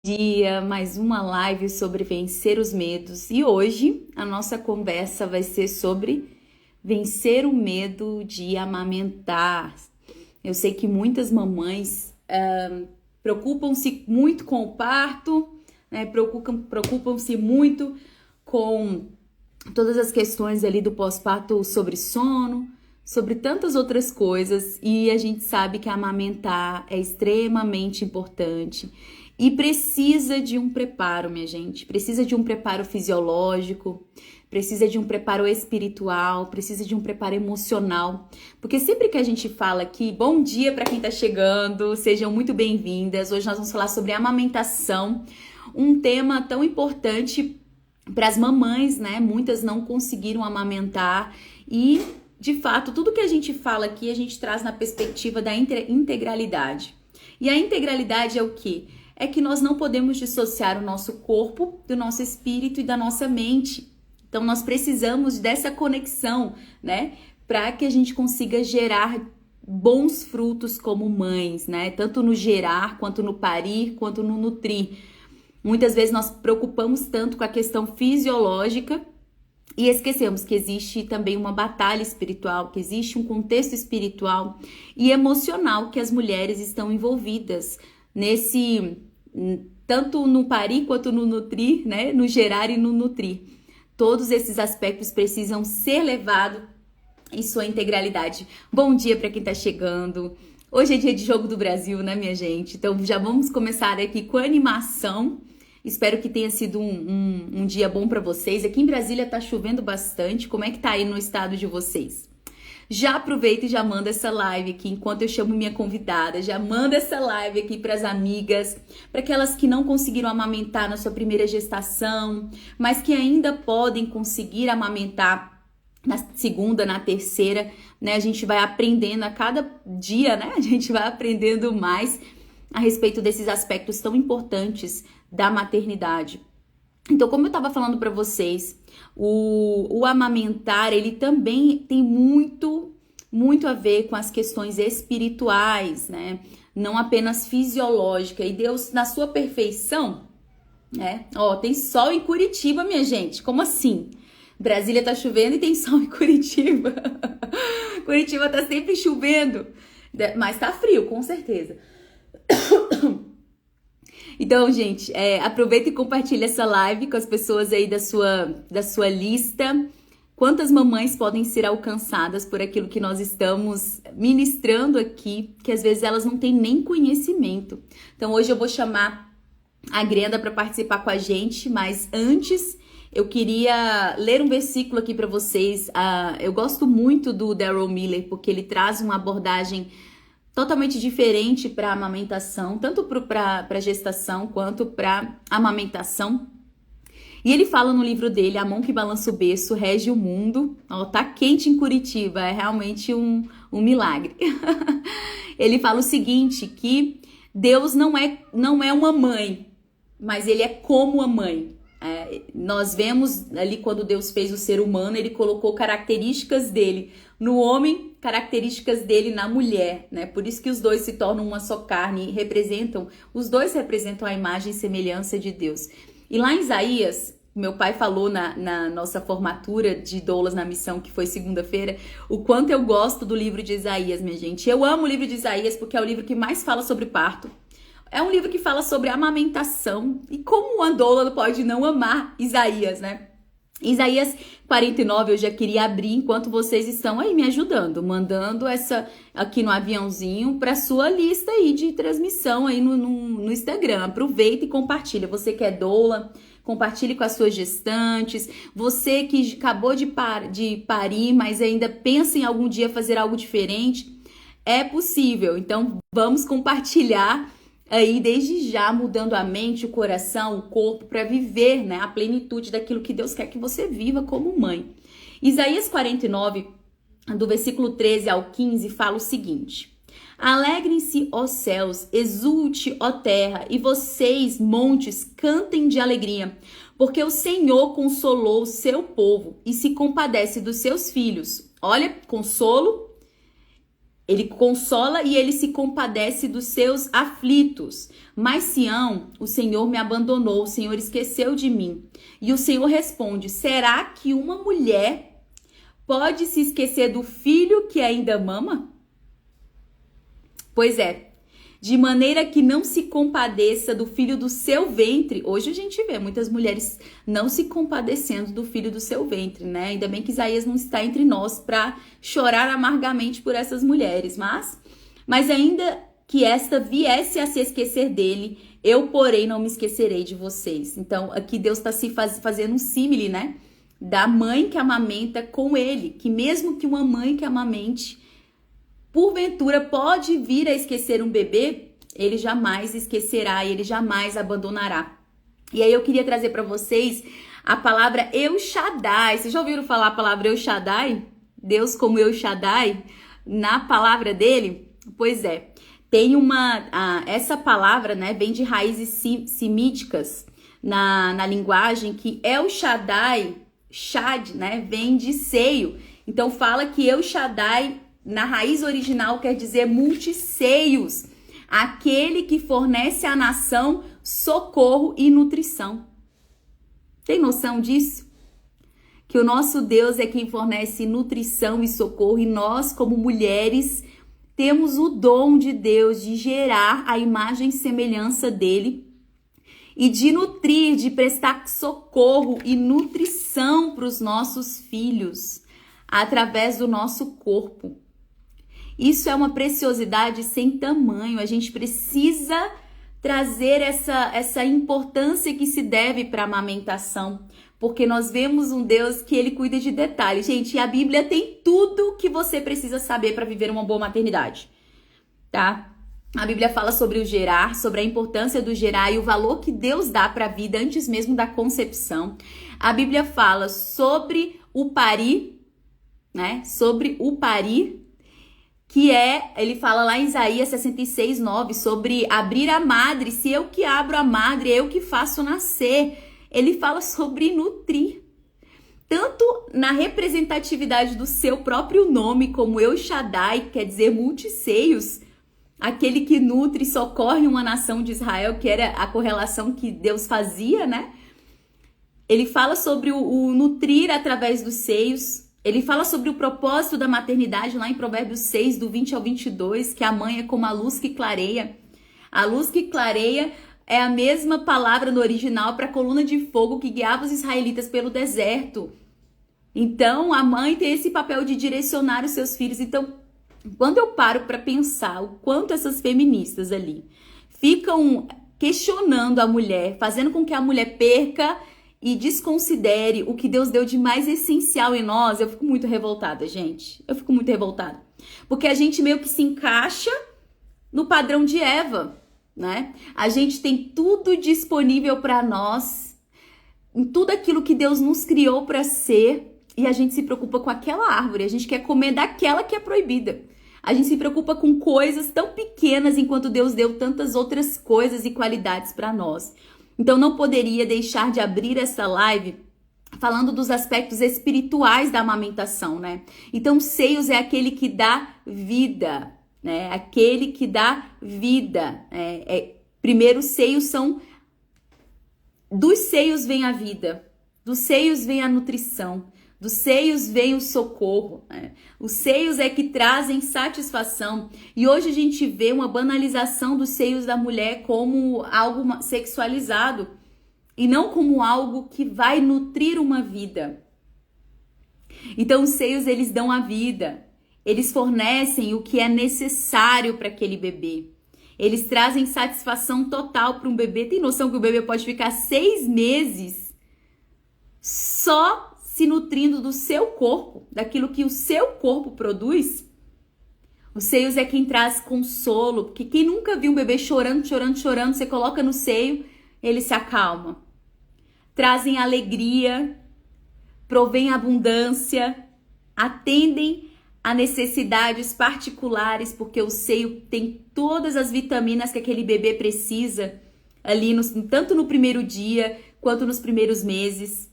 Dia, mais uma live sobre vencer os medos. E hoje a nossa conversa vai ser sobre vencer o medo de amamentar. Eu sei que muitas mamães preocupam-se muito com o parto, né? Preocupam-se muito com todas as questões ali do pós-parto sobre sono, sobre tantas outras coisas, e a gente sabe que amamentar é extremamente importante e precisa de um preparo, minha gente. Precisa de um preparo fisiológico, precisa de um preparo espiritual, precisa de um preparo emocional. Porque sempre que a gente fala aqui, bom dia para quem tá chegando, sejam muito bem-vindas. Hoje nós vamos falar sobre amamentação, um tema tão importante para as mamães, né? Muitas não conseguiram amamentar e, de fato, tudo que a gente fala aqui, a gente traz na perspectiva da integralidade. E a integralidade é o quê? É que nós não podemos dissociar o nosso corpo do nosso espírito e da nossa mente. Então, nós precisamos dessa conexão, né? Para que a gente consiga gerar bons frutos como mães, né? Tanto no gerar, quanto no parir, quanto no nutrir. Muitas vezes nós preocupamos tanto com a questão fisiológica e esquecemos que existe também uma batalha espiritual, que existe um contexto espiritual e emocional que as mulheres estão envolvidas nesse, tanto no parir quanto no nutrir, né? No gerar e no nutrir. Todos esses aspectos precisam ser levados em sua integralidade. Bom dia para quem está chegando. Hoje é dia de Jogo do Brasil, né, minha gente? Então já vamos começar aqui com animação. Espero que tenha sido um dia bom para vocês. Aqui em Brasília tá chovendo bastante. Como é que tá aí no estado de vocês? Já aproveita e já manda essa live aqui enquanto eu chamo minha convidada. Já manda essa live aqui para as amigas, para aquelas que não conseguiram amamentar na sua primeira gestação, mas que ainda podem conseguir amamentar na segunda, na terceira, né? A gente vai aprendendo a cada dia, né? A gente vai aprendendo mais a respeito desses aspectos tão importantes da maternidade. Então, como eu estava falando para vocês, o amamentar, ele também tem muito a ver com as questões espirituais, né? Não apenas fisiológica. E Deus, na sua perfeição, né? Ó, tem sol em Curitiba, minha gente. Como assim? Brasília tá chovendo e tem sol em Curitiba. Curitiba tá sempre chovendo, mas tá frio, com certeza. Então, gente, aproveita e compartilha essa live com as pessoas aí da sua lista. Quantas mamães podem ser alcançadas por aquilo que nós estamos ministrando aqui, que às vezes elas não têm nem conhecimento. Então, hoje eu vou chamar a Grenda para participar com a gente, mas antes eu queria ler um versículo aqui para vocês. Eu gosto muito do Daryl Miller, porque ele traz uma abordagem totalmente diferente para a amamentação, tanto para gestação quanto para amamentação. E ele fala no livro dele, A Mão que Balança o Berço, Rege o Mundo. Ó, tá quente em Curitiba, é realmente um milagre. Ele fala o seguinte, que Deus não é uma mãe, mas ele é como a mãe. Nós vemos ali quando Deus fez o ser humano, ele colocou características dele no homem, características dele na mulher, né? Por isso que os dois se tornam uma só carne e os dois representam a imagem e semelhança de Deus. E lá em Isaías, meu pai falou na nossa formatura de doulas na missão, que foi segunda-feira, o quanto eu gosto do livro de Isaías, minha gente. Eu amo o livro de Isaías porque é o livro que mais fala sobre parto. É um livro que fala sobre amamentação e como uma doula pode não amar Isaías, né? Isaías 49 eu já queria abrir enquanto vocês estão aí me ajudando, mandando essa aqui no aviãozinho para sua lista aí de transmissão aí no Instagram. Aproveita e compartilha. Você que é doula, compartilhe com as suas gestantes. Você que acabou de parir, mas ainda pensa em algum dia fazer algo diferente, é possível. Então vamos compartilhar aí desde já, mudando a mente, o coração, o corpo, para viver, né, a plenitude daquilo que Deus quer que você viva como mãe. Isaías 49, do versículo 13 ao 15, fala o seguinte: Alegrem-se, ó céus, exulte, ó terra, e vocês, montes, cantem de alegria, porque o Senhor consolou o seu povo e se compadece dos seus filhos. Olha, consolo Ele consola e ele se compadece dos seus aflitos. Mas Sião, o Senhor me abandonou, o Senhor esqueceu de mim. E o Senhor responde: será que uma mulher pode se esquecer do filho que ainda mama? Pois é, de maneira que não se compadeça do filho do seu ventre. Hoje a gente vê muitas mulheres não se compadecendo do filho do seu ventre, né? Ainda bem que Isaías não está entre nós para chorar amargamente por essas mulheres, mas ainda que esta viesse a se esquecer dele, eu, porém, não me esquecerei de vocês. Então, aqui Deus está se fazendo um símile, né? Da mãe que amamenta com ele, que mesmo que uma mãe que amamente, porventura pode vir a esquecer um bebê, ele jamais esquecerá e ele jamais abandonará. E aí eu queria trazer para vocês a palavra El Shaddai. Vocês já ouviram falar a palavra El Shaddai? Deus como El Shaddai? Na palavra dele? Pois é. Tem essa palavra, né, vem de raízes semíticas na linguagem, que El Shaddai, Shad, né, vem de seio. Então fala que El Shaddai na raiz original quer dizer multisseios, aquele que fornece à nação socorro e nutrição. Tem noção disso? Que o nosso Deus é quem fornece nutrição e socorro, e nós, como mulheres, temos o dom de Deus de gerar a imagem e semelhança dele e de nutrir, de prestar socorro e nutrição para os nossos filhos através do nosso corpo. Isso é uma preciosidade sem tamanho. A gente precisa trazer essa importância que se deve para a amamentação, porque nós vemos um Deus que ele cuida de detalhes. Gente, a Bíblia tem tudo que você precisa saber para viver uma boa maternidade, tá? A Bíblia fala sobre o gerar, sobre a importância do gerar e o valor que Deus dá para a vida antes mesmo da concepção. A Bíblia fala sobre o parir, né? Sobre o parir, ele fala lá em Isaías 66:9, sobre abrir a madre. Se eu que abro a madre, eu que faço nascer. Ele fala sobre nutrir. Tanto na representatividade do seu próprio nome, como El Shaddai, quer dizer multisseios, aquele que nutre e socorre uma nação de Israel, que era a correlação que Deus fazia, né? Ele fala sobre o nutrir através dos seios. Ele fala sobre o propósito da maternidade lá em Provérbios 6, do 20 ao 22, que a mãe é como a luz que clareia. A luz que clareia é a mesma palavra no original para a coluna de fogo que guiava os israelitas pelo deserto. Então, a mãe tem esse papel de direcionar os seus filhos. Então, quando eu paro para pensar o quanto essas feministas ali ficam questionando a mulher, fazendo com que a mulher perca e desconsidere o que Deus deu de mais essencial em nós, eu fico muito revoltada, gente. Eu fico muito revoltada. Porque a gente meio que se encaixa no padrão de Eva, né? A gente tem tudo disponível para nós, em tudo aquilo que Deus nos criou para ser, e a gente se preocupa com aquela árvore, a gente quer comer daquela que é proibida. A gente se preocupa com coisas tão pequenas, enquanto Deus deu tantas outras coisas e qualidades para nós. Então, não poderia deixar de abrir essa live falando dos aspectos espirituais da amamentação, né? Então, seios é aquele que dá vida, né? Aquele que dá vida. Primeiro, seios são... Dos seios vem a vida, dos seios vem a nutrição, dos seios vem o socorro, né? Os seios é que trazem satisfação. E hoje a gente vê uma banalização dos seios da mulher como algo sexualizado e não como algo que vai nutrir uma vida. Então os seios, eles dão a vida, eles fornecem o que é necessário para aquele bebê. Eles trazem satisfação total para um bebê. Tem noção que o bebê pode ficar 6 meses só se nutrindo do seu corpo, daquilo que o seu corpo produz? Os seios é quem traz consolo, porque quem nunca viu um bebê chorando, você coloca no seio, ele se acalma. Trazem alegria, provém abundância, atendem a necessidades particulares, porque o seio tem todas as vitaminas que aquele bebê precisa ali, tanto no primeiro dia quanto nos primeiros meses.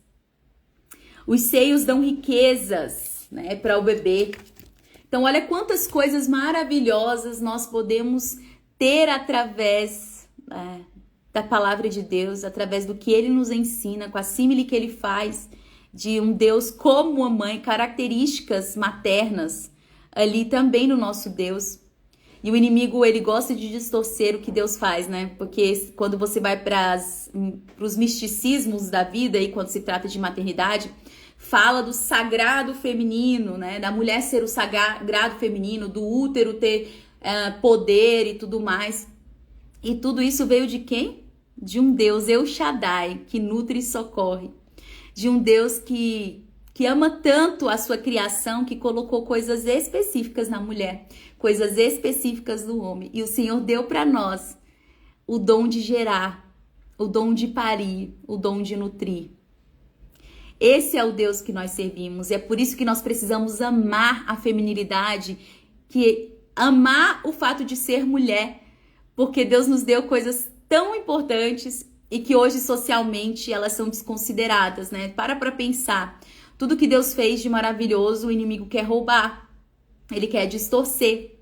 Os seios dão riquezas, né, para o bebê. Então, olha quantas coisas maravilhosas nós podemos ter através da palavra de Deus, através do que Ele nos ensina, com a símile que Ele faz de um Deus como a mãe, características maternas ali também no nosso Deus. E o inimigo, ele gosta de distorcer o que Deus faz, né? Porque quando você vai para os misticismos da vida e quando se trata de maternidade, fala do sagrado feminino, né? Da mulher ser o sagrado feminino, do útero ter poder e tudo mais. E tudo isso veio de quem? De um Deus, El Shaddai, que nutre e socorre. De um Deus que ama tanto a sua criação que colocou coisas específicas na mulher, coisas específicas no homem. E o Senhor deu para nós o dom de gerar, o dom de parir, o dom de nutrir. Esse é o Deus que nós servimos. E é por isso que nós precisamos amar a feminilidade, amar o fato de ser mulher, porque Deus nos deu coisas tão importantes e que hoje socialmente elas são desconsideradas, né? Para pensar. Tudo que Deus fez de maravilhoso, o inimigo quer roubar. Ele quer distorcer.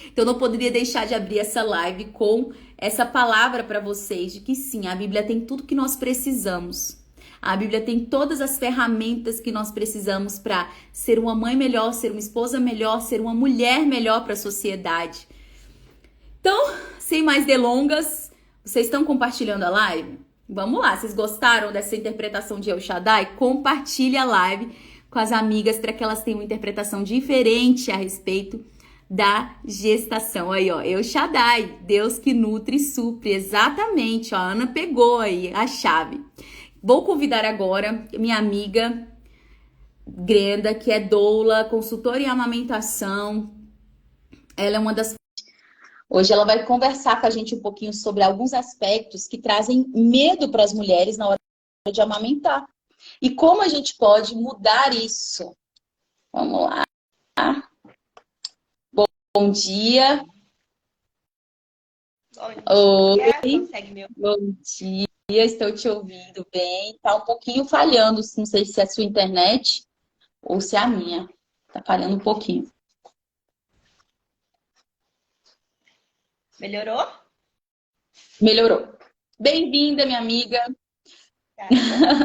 Então, eu não poderia deixar de abrir essa live com essa palavra para vocês de que sim, a Bíblia tem tudo que nós precisamos. A Bíblia tem todas as ferramentas que nós precisamos para ser uma mãe melhor, ser uma esposa melhor, ser uma mulher melhor para a sociedade. Então, sem mais delongas, vocês estão compartilhando a live? Vamos lá, vocês gostaram dessa interpretação de El Shaddai? Compartilhe a live com as amigas para que elas tenham uma interpretação diferente a respeito da gestação. Aí, ó, El Shaddai, Deus que nutre e supre, exatamente, ó, a Ana pegou aí a chave. Vou convidar agora minha amiga Grenda, que é doula, consultora em amamentação. Ela é uma das... Hoje ela vai conversar com a gente um pouquinho sobre alguns aspectos que trazem medo para as mulheres na hora de amamentar. E como a gente pode mudar isso. Vamos lá. Bom dia. Oi. Consegue me ouvir? Bom dia, estou te ouvindo bem. Tá um pouquinho falhando, não sei se é a sua internet ou se é a minha. Tá falhando um pouquinho. Melhorou? Melhorou. Bem-vinda, minha amiga.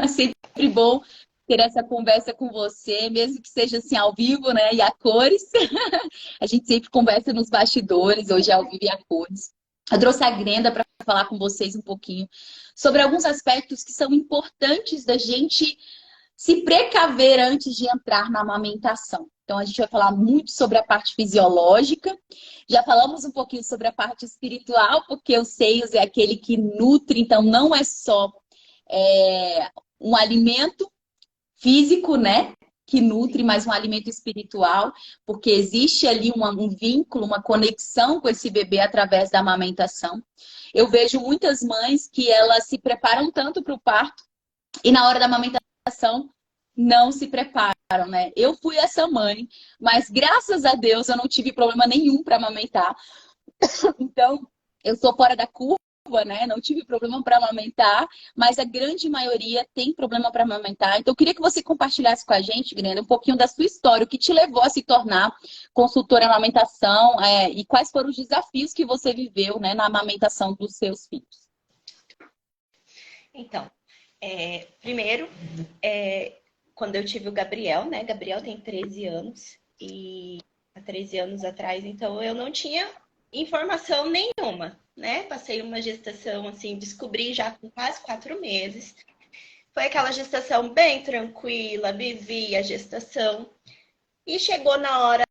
Sempre bom ter essa conversa com você, mesmo que seja assim ao vivo, né? E a cores. A gente sempre conversa nos bastidores, hoje é ao vivo e a cores. Eu trouxe a Grenda para falar com vocês um pouquinho sobre alguns aspectos que são importantes da gente se precaver antes de entrar na amamentação. Então, a gente vai falar muito sobre a parte fisiológica. Já falamos um pouquinho sobre a parte espiritual, porque os seios é aquele que nutre, então não é só um alimento físico, né? Que nutre, mas um alimento espiritual, porque existe ali um vínculo, uma conexão com esse bebê através da amamentação. Eu vejo muitas mães que elas se preparam tanto para o parto e na hora da amamentação não se preparam, né? Eu fui essa mãe, mas graças a Deus eu não tive problema nenhum para amamentar. Então, eu sou fora da curva, né? Não tive problema para amamentar, mas a grande maioria tem problema para amamentar. Então, eu queria que você compartilhasse com a gente, Grenda, um pouquinho da sua história, o que te levou a se tornar consultora em amamentação e quais foram os desafios que você viveu, né, na amamentação dos seus filhos. Então, primeiro, quando eu tive o Gabriel, né? Gabriel tem 13 anos e há 13 anos atrás, então eu não tinha informação nenhuma, né? Passei uma gestação, assim, descobri já com quase 4 meses. Foi aquela gestação bem tranquila, vivi a gestação. E chegou na hora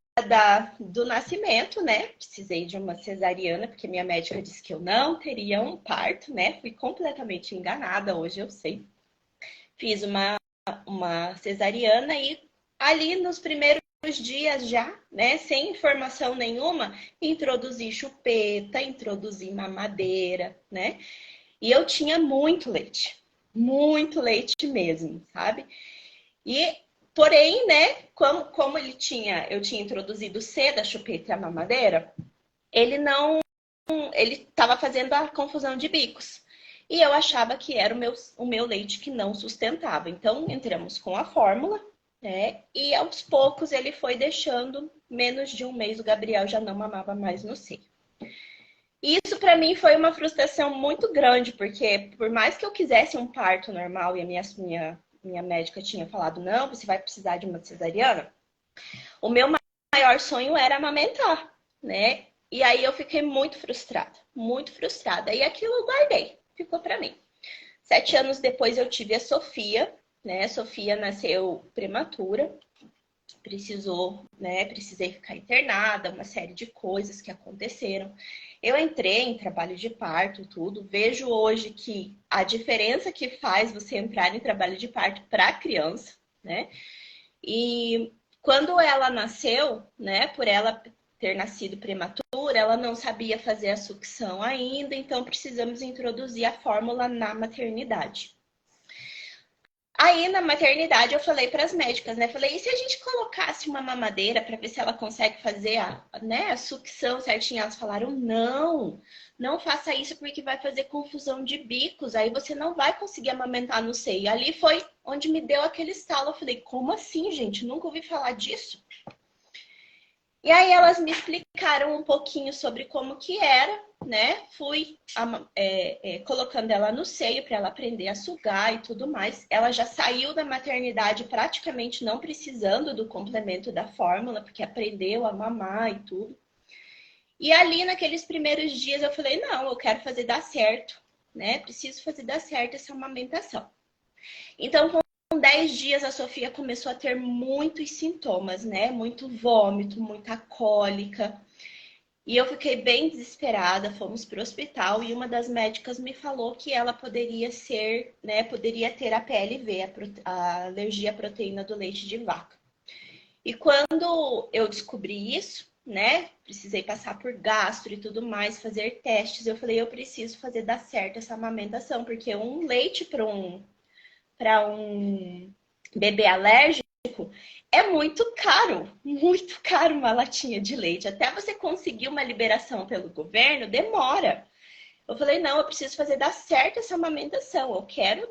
do nascimento, né? Precisei de uma cesariana, porque minha médica disse que eu não teria um parto, né? Fui completamente enganada, hoje eu sei. Fiz uma cesariana e ali nos primeiros dias já, né, sem informação nenhuma, introduzi chupeta, introduzi mamadeira, né? E eu tinha muito leite mesmo, sabe? Porém, né, como eu tinha introduzido cedo a chupeta e a mamadeira, ele estava fazendo a confusão de bicos. E eu achava que era o meu leite que não sustentava. Então, entramos com a fórmula, né? E aos poucos ele foi deixando menos de um mês o Gabriel já não mamava mais no seio. Isso para mim foi uma frustração muito grande, porque por mais que eu quisesse um parto normal e a minha médica tinha falado, não, você vai precisar de uma cesariana, o meu maior sonho era amamentar, né? E aí eu fiquei muito frustrada, muito frustrada. E aquilo eu guardei, ficou para mim. 7 anos depois eu tive a Sofia, né? A Sofia nasceu prematura, precisei ficar internada, uma série de coisas que aconteceram. Eu entrei em trabalho de parto, tudo. Vejo hoje que a diferença que faz você entrar em trabalho de parto para a criança, né? E quando ela nasceu, né, por ela ter nascido prematura, ela não sabia fazer a sucção ainda, então precisamos introduzir a fórmula na maternidade. Aí, na maternidade, eu falei para as médicas, né? Falei, e se a gente colocasse uma mamadeira para ver se ela consegue fazer a sucção certinha? Elas falaram, não faça isso porque vai fazer confusão de bicos, aí você não vai conseguir amamentar no seio. Ali foi onde me deu aquele estalo. Eu falei, como assim, gente? Nunca ouvi falar disso. E aí elas me explicaram um pouquinho sobre como que era, né? Fui colocando ela no seio para ela aprender a sugar e tudo mais. Ela já saiu da maternidade praticamente não precisando do complemento da fórmula, porque aprendeu a mamar e tudo. E ali naqueles primeiros dias eu falei, não, eu quero fazer dar certo, né? Preciso fazer dar certo essa amamentação. Então, com 10 dias, a Sofia começou a ter muitos sintomas, né? Muito vômito, muita cólica. E eu fiquei bem desesperada, fomos para o hospital e uma das médicas me falou que ela poderia ser, né? Poderia ter a PLV, a alergia à proteína do leite de vaca. E quando eu descobri isso, né? Precisei passar por gastro e tudo mais, fazer testes. Eu falei, eu preciso fazer dar certo essa amamentação, porque um leite para um bebê alérgico é muito caro uma latinha de leite. Até você conseguir uma liberação pelo governo, demora. Eu falei, não, eu preciso fazer dar certo essa amamentação. Eu quero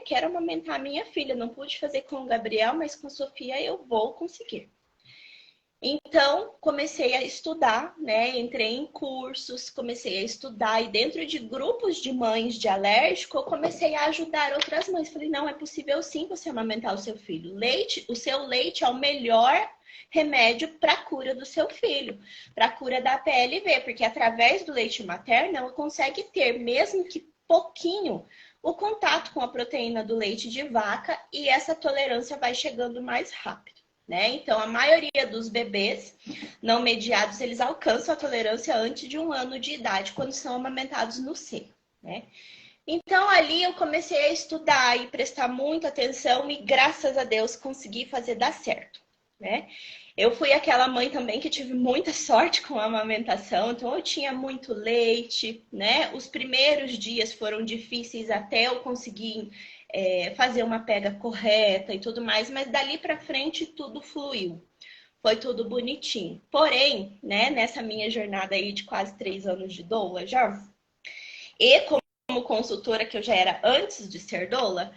quero amamentar a minha filha. Não pude fazer com o Gabriel, mas com a Sofia eu vou conseguir. Então, comecei a estudar, né? Entrei em cursos, comecei a estudar e dentro de grupos de mães de alérgico, eu comecei a ajudar outras mães. Falei, não, é possível sim você amamentar o seu filho. O seu leite é o melhor remédio para a cura do seu filho, para a cura da PLV, porque através do leite materno ela consegue ter, mesmo que pouquinho, o contato com a proteína do leite de vaca e essa tolerância vai chegando mais rápido. Né? Então, a maioria dos bebês não mediados, eles alcançam a tolerância antes de 1 ano de idade, quando são amamentados no seio, né? Então, ali eu comecei a estudar e prestar muita atenção e, graças a Deus, consegui fazer dar certo, né? Eu fui aquela mãe também que tive muita sorte com a amamentação, então eu tinha muito leite, né? Os primeiros dias foram difíceis até eu conseguir fazer uma pega correta e tudo mais, mas dali para frente tudo fluiu. Foi tudo bonitinho. Porém, né, nessa minha jornada aí de quase 3 anos de doula já, e como consultora que eu já era antes de ser doula,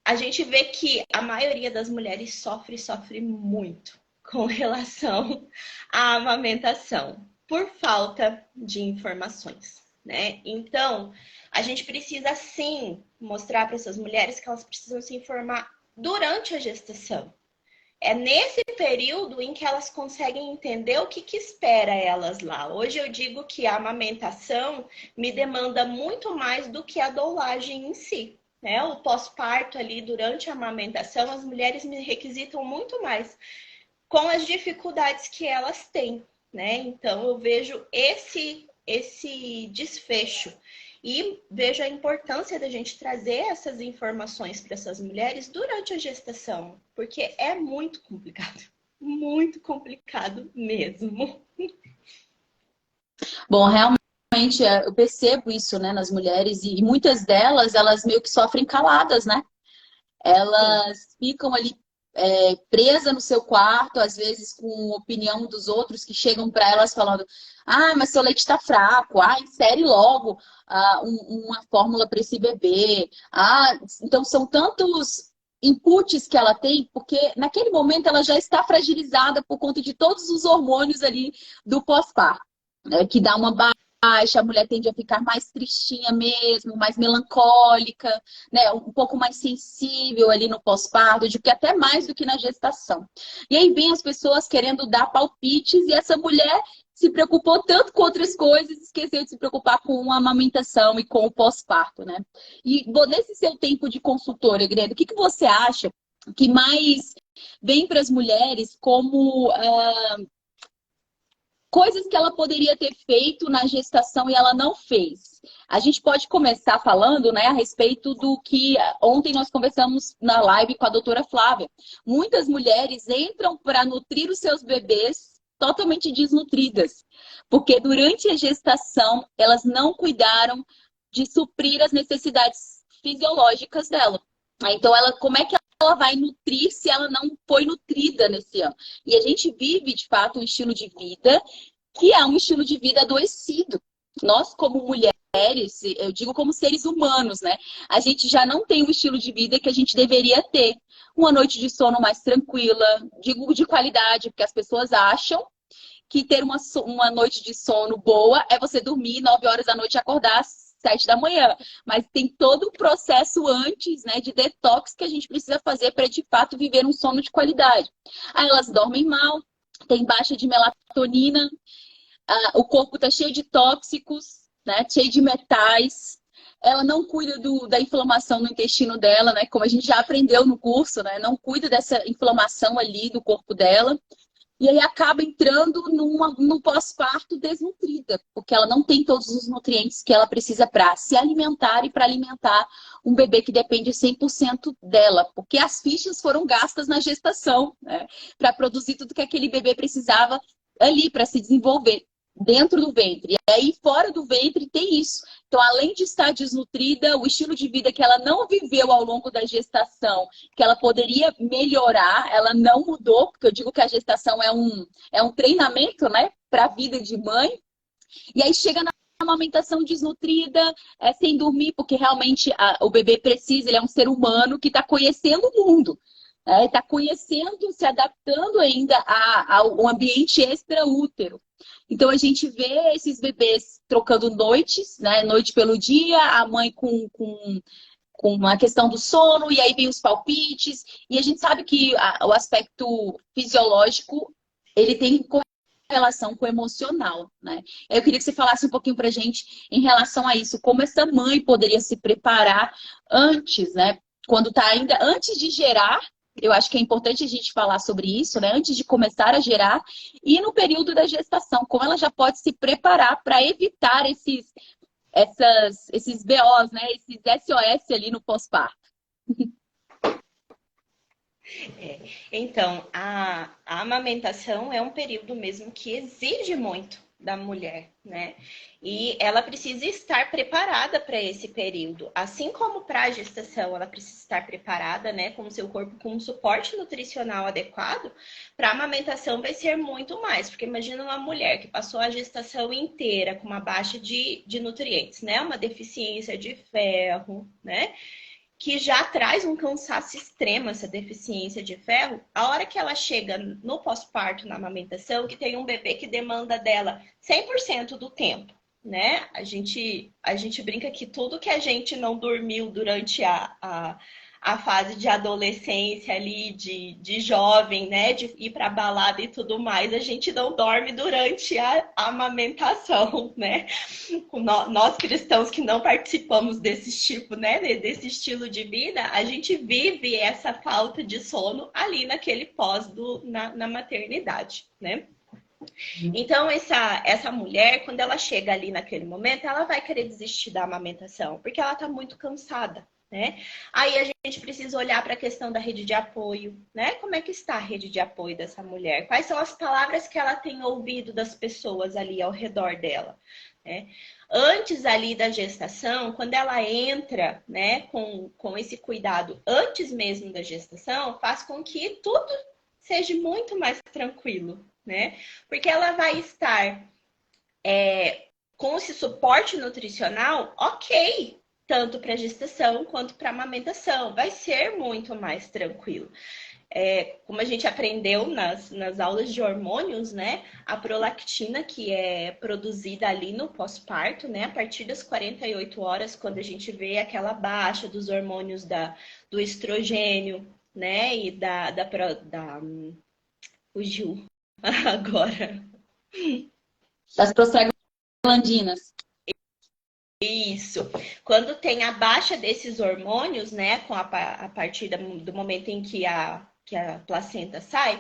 a gente vê que a maioria das mulheres sofre muito com relação à amamentação, por falta de informações, né? Então, a gente precisa sim mostrar para essas mulheres que elas precisam se informar durante a gestação. É nesse período em que elas conseguem entender o que espera elas lá. Hoje eu digo que a amamentação me demanda muito mais do que a doulagem em si. Né? O pós-parto ali, durante a amamentação, as mulheres me requisitam muito mais com as dificuldades que elas têm. Né? Então eu vejo esse desfecho. E vejo a importância da gente trazer essas informações para essas mulheres durante a gestação, porque é muito complicado mesmo. Bom, realmente eu percebo isso, né, nas mulheres e muitas delas, elas meio que sofrem caladas, né? Elas ficam ali presas no seu quarto, às vezes com opinião dos outros que chegam para elas falando: ah, mas seu leite está fraco, insere logo uma fórmula para esse bebê. Então são tantos inputs que ela tem, porque naquele momento ela já está fragilizada por conta de todos os hormônios ali do pós-parto, né? Que dá uma baixa, a mulher tende a ficar mais tristinha mesmo, mais melancólica, né? Um pouco mais sensível ali no pós-parto, de que até mais do que na gestação. E aí vem as pessoas querendo dar palpites e essa mulher se preocupou tanto com outras coisas, esqueceu de se preocupar com a amamentação e com o pós-parto, né? E nesse seu tempo de consultora, Greta, o que você acha que mais vem para as mulheres como coisas que ela poderia ter feito na gestação e ela não fez? A gente pode começar falando, né, a respeito do que ontem nós conversamos na live com a doutora Flávia. Muitas mulheres entram para nutrir os seus bebês totalmente desnutridas, porque durante a gestação elas não cuidaram de suprir as necessidades fisiológicas dela. Então, como é que ela vai nutrir se ela não foi nutrida nesse ano? E a gente vive, de fato, um estilo de vida que é um estilo de vida adoecido. Nós, como mulheres, eu digo como seres humanos, né? A gente já não tem o estilo de vida que a gente deveria ter. Uma noite de sono mais tranquila, digo de qualidade, porque as pessoas acham que ter uma noite de sono boa é você dormir 9 horas da noite e acordar às 7 da manhã. Mas tem todo o processo antes, né, de detox que a gente precisa fazer para, de fato, viver um sono de qualidade. Aí elas dormem mal, tem baixa de melatonina, o corpo está cheio de tóxicos, né, cheio de metais. Ela não cuida da inflamação no intestino dela, né? Como a gente já aprendeu no curso, né? Não cuida dessa inflamação ali do corpo dela. E aí acaba entrando no pós-parto desnutrida, porque ela não tem todos os nutrientes que ela precisa para se alimentar e para alimentar um bebê que depende 100% dela, porque as fichas foram gastas na gestação, né, para produzir tudo que aquele bebê precisava ali para se desenvolver dentro do ventre. E aí fora do ventre tem isso. Então, além de estar desnutrida, o estilo de vida que ela não viveu ao longo da gestação, que ela poderia melhorar, ela não mudou, porque eu digo que a gestação é um treinamento, né, para a vida de mãe. E aí chega na amamentação desnutrida, sem dormir, porque realmente o bebê precisa, ele é um ser humano que está conhecendo o mundo. Está conhecendo, se adaptando ainda ao ambiente extraútero. Então, a gente vê esses bebês trocando noites, né? Noite pelo dia, a mãe com a questão do sono, e aí vem os palpites. E a gente sabe que o aspecto fisiológico, ele tem relação com o emocional, né? Eu queria que você falasse um pouquinho pra gente em relação a isso, como essa mãe poderia se preparar antes, né? Quando tá ainda antes de gerar. Eu acho que é importante a gente falar sobre isso, né? Antes de começar a gerar e no período da gestação, como ela já pode se preparar para evitar esses BOs, né? Esses SOS ali no pós-parto. Então, a amamentação é um período mesmo que exige muito da mulher, né? E ela precisa estar preparada para esse período. Assim como para a gestação, ela precisa estar preparada, né, com o seu corpo com um suporte nutricional adequado, para a amamentação vai ser muito mais. Porque imagina uma mulher que passou a gestação inteira com uma baixa de nutrientes, né? Uma deficiência de ferro, né? Que já traz um cansaço extremo, essa deficiência de ferro, a hora que ela chega no pós-parto, na amamentação, que tem um bebê que demanda dela 100% do tempo, né? A gente brinca que tudo que a gente não dormiu durante a fase de adolescência ali, de jovem, né? De ir para balada e tudo mais, a gente não dorme durante a amamentação, né? Nós cristãos que não participamos desse tipo, né? Desse estilo de vida, a gente vive essa falta de sono ali naquele na maternidade, né? Então, essa mulher, quando ela chega ali naquele momento, ela vai querer desistir da amamentação, porque ela tá muito cansada, né? Aí a gente precisa olhar para a questão da rede de apoio, né? Como é que está a rede de apoio dessa mulher? Quais são as palavras que ela tem ouvido das pessoas ali ao redor dela, né? Antes ali da gestação, quando ela entra, né, com esse cuidado antes mesmo da gestação, faz com que tudo seja muito mais tranquilo, né? Porque ela vai estar com esse suporte nutricional, ok, tanto para gestação quanto para amamentação. Vai ser muito mais tranquilo. Como a gente aprendeu nas aulas de hormônios, né? A prolactina, que é produzida ali no pós-parto, né? A partir das 48 horas, quando a gente vê aquela baixa dos hormônios do estrogênio, né? E fugiu agora. Das prostaglandinas. Isso. Quando tem a baixa desses hormônios, né? A partir do momento em que a placenta sai,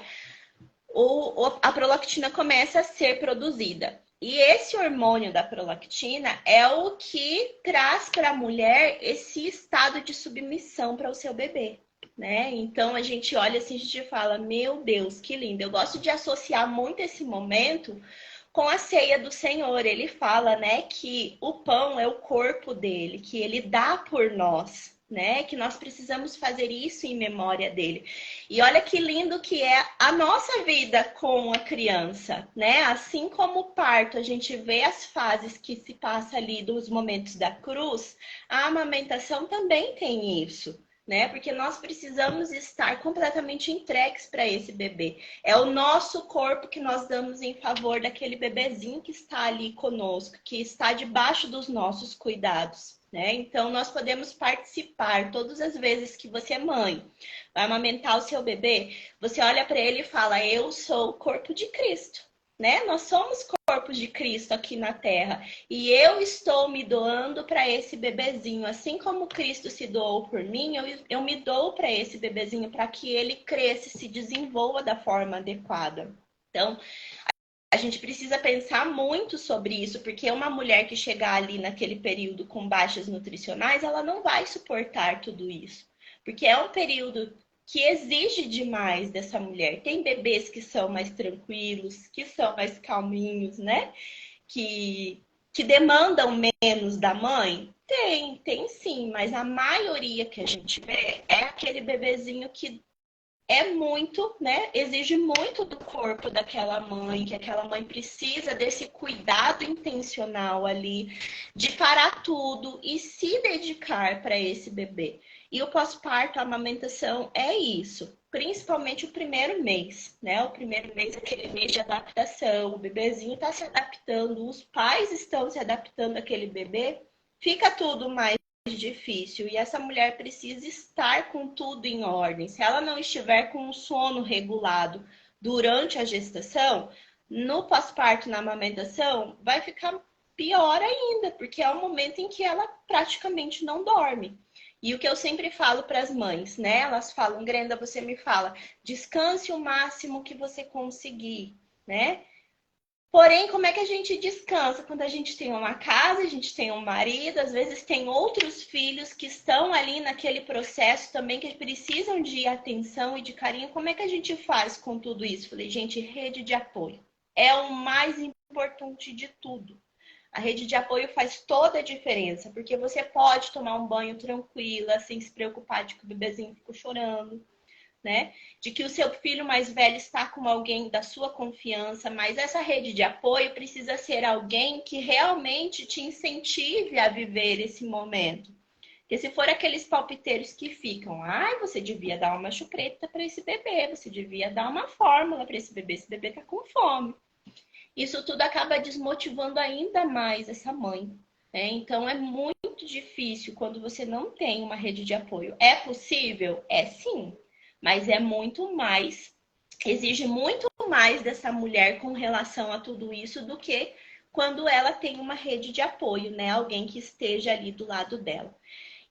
a prolactina começa a ser produzida. E esse hormônio da prolactina é o que traz para a mulher esse estado de submissão para o seu bebê, né? Então a gente olha assim, a gente fala, meu Deus, que lindo. Eu gosto de associar muito esse momento com a ceia do Senhor. Ele fala, né, que o pão é o corpo dele, que ele dá por nós, né? Que nós precisamos fazer isso em memória dele. E olha que lindo que é a nossa vida com a criança, né? Assim como o parto, a gente vê as fases que se passa ali dos momentos da cruz, a amamentação também tem isso, né? Porque nós precisamos estar completamente entregues para esse bebê. É o nosso corpo que nós damos em favor daquele bebezinho que está ali conosco, que está debaixo dos nossos cuidados, né? Então, nós podemos participar todas as vezes que você é mãe, vai amamentar o seu bebê, você olha para ele e fala, eu sou o corpo de Cristo, né? Nós somos corpos de Cristo aqui na Terra e eu estou me doando para esse bebezinho, assim como Cristo se doou por mim, eu me dou para esse bebezinho para que ele cresça e se desenvolva da forma adequada. Então, a gente precisa pensar muito sobre isso, porque uma mulher que chegar ali naquele período com baixas nutricionais, ela não vai suportar tudo isso, porque é um período que exige demais dessa mulher. Tem bebês que são mais tranquilos, que são mais calminhos, né? Que demandam menos da mãe? Tem sim, mas a maioria que a gente vê é aquele bebezinho que é muito, né? Exige muito do corpo daquela mãe, que aquela mãe precisa desse cuidado intencional ali, de parar tudo e se dedicar para esse bebê. E o pós-parto, a amamentação é isso, principalmente o primeiro mês, né? O primeiro mês é aquele mês de adaptação, o bebezinho está se adaptando, os pais estão se adaptando àquele bebê, fica tudo mais difícil e essa mulher precisa estar com tudo em ordem. Se ela não estiver com o sono regulado durante a gestação, no pós-parto, na amamentação, vai ficar pior ainda, porque é o momento em que ela praticamente não dorme. E o que eu sempre falo para as mães, né? Elas falam, Grenda, você me fala, descanse o máximo que você conseguir, né? Porém, como é que a gente descansa quando a gente tem uma casa, a gente tem um marido, às vezes tem outros filhos que estão ali naquele processo também que precisam de atenção e de carinho. Como é que a gente faz com tudo isso? Falei, gente, rede de apoio é o mais importante de tudo. A rede de apoio faz toda a diferença, porque você pode tomar um banho tranquila, sem se preocupar de que o bebezinho ficou chorando, né? De que o seu filho mais velho está com alguém da sua confiança, mas essa rede de apoio precisa ser alguém que realmente te incentive a viver esse momento. Porque se for aqueles palpiteiros que ficam, você devia dar uma chupeta para esse bebê, você devia dar uma fórmula para esse bebê tá com fome. Isso tudo acaba desmotivando ainda mais essa mãe, né? Então é muito difícil quando você não tem uma rede de apoio. É possível? É sim. Mas é muito mais, exige muito mais dessa mulher com relação a tudo isso do que quando ela tem uma rede de apoio, né? Alguém que esteja ali do lado dela.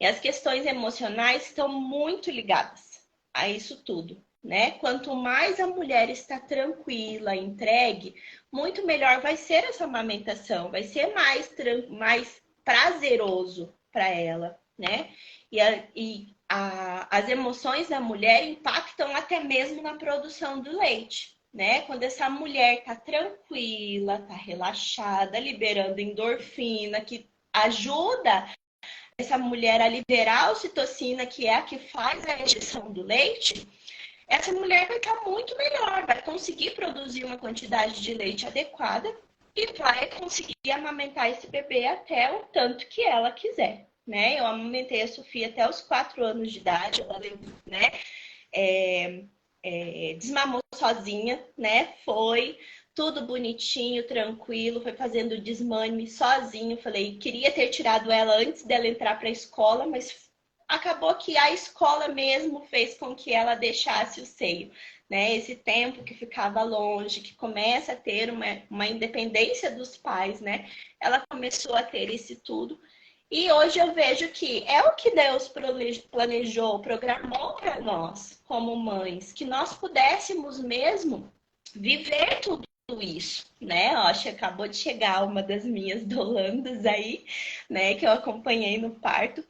E as questões emocionais estão muito ligadas a isso tudo, né? Quanto mais a mulher está tranquila, entregue, muito melhor vai ser essa amamentação, vai ser mais prazeroso para ela, né? As emoções da mulher impactam até mesmo na produção do leite, né? Quando essa mulher tá tranquila, tá relaxada, liberando endorfina, que ajuda essa mulher a liberar a ocitocina, que é a que faz a ejeção do leite, essa mulher vai estar muito melhor, vai conseguir produzir uma quantidade de leite adequada e vai conseguir amamentar esse bebê até o tanto que ela quiser, né? Eu amamentei a Sofia até os 4 anos de idade, ela, né? Desmamou sozinha, né? Foi tudo bonitinho, tranquilo, foi fazendo desmame sozinho. Falei, queria ter tirado ela antes dela entrar para a escola, mas acabou que a escola mesmo fez com que ela deixasse o seio, né? Esse tempo que ficava longe, que começa a ter uma independência dos pais, né? Ela começou a ter esse tudo. E hoje eu vejo que é o que Deus planejou, programou para nós, como mães, que nós pudéssemos mesmo viver tudo isso, né? Eu acho que acabou de chegar uma das minhas dolandas aí, né? Que eu acompanhei no parto.